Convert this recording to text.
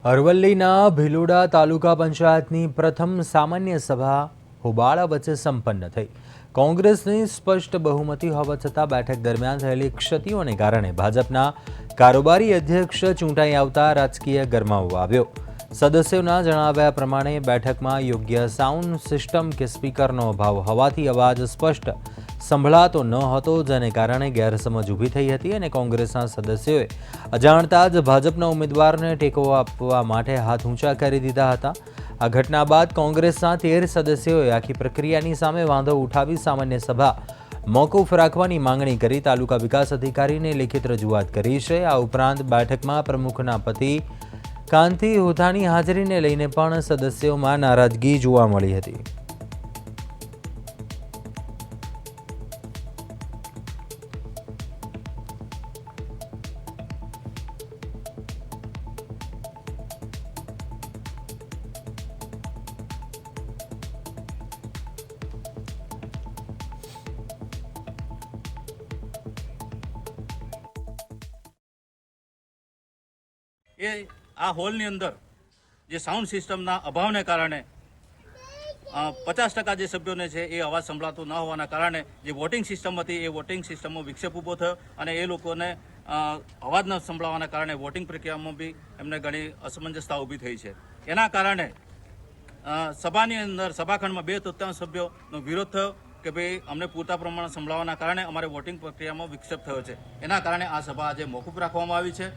અરવલ્લીના ભિલોડા તાલુકા પંચાયતની પ્રથમ સામાન્ય સભા હોબાળા વચ્ચે સંપન્ન થઈ। કોંગ્રેસની સ્પષ્ટ બહુમતી હોવા છતાં બેઠક દરમિયાન થયેલી ક્ષતિઓને કારણે ભાજપના કારોબારી અધ્યક્ષ ચૂંટાઈ આવતા રાજકીય ગરમાવો આવ્યો। સદસ્યોના જણાવ્યા પ્રમાણે બેઠકમાં યોગ્ય સાઉન્ડ સિસ્ટમ કે સ્પીકરનો અભાવ હોવાથી અવાજ સ્પષ્ટ સંભળાતો ન હતો, જેને કારણે ગેરસમજ ઊભી થઈ હતી અને કોંગ્રેસના સદસ્યોએ અજાણતા જ ભાજપના ઉમેદવારને ટેકો આપવા માટે હાથ ઊંચા કરી દીધા હતા। આ ઘટના બાદ કોંગ્રેસના 13 સદસ્યોએ આખી પ્રક્રિયાની સામે વાંધો ઉઠાવી સામાન્ય સભા મોકૂફ રાખવાની માંગણી કરી તાલુકા વિકાસ અધિકારીને લેખિત રજૂઆત કરી છે। આ ઉપરાંત બેઠકમાં પ્રમુખના પતિ કાંતિ હોતાની હાજરીને લઈને પણ સદસ્યોમાં નારાજગી જોવા મળી હતી। આ હોલની અંદર જે સાઉન્ડ સિસ્ટમના અભાવને કારણે 50% જે સભ્યોને છે એ અવાજ સંભળાતો ન હોવાના કારણે જે વોટિંગ સિસ્ટમ હતી એ વોટિંગ સિસ્ટમમાં વિક્ષેપ ઊભો થયો અને એ લોકોને અવાજ ન સંભળાવવાના કારણે વોટિંગ પ્રક્રિયામાં બી એમને ઘણી અસમંજસતા ઊભી થઈ છે। એના કારણે સભાની અંદર સભાખંડમાં 2/3 સભ્યોનો વિરોધ થયો કે ભાઈ અમને પૂરતા પ્રમાણમાં સંભળાવવાના કારણે અમારે વોટિંગ પ્રક્રિયામાં વિક્ષેપ થયો છે। એના કારણે આ સભા આજે મોકૂફ રાખવામાં આવી છે।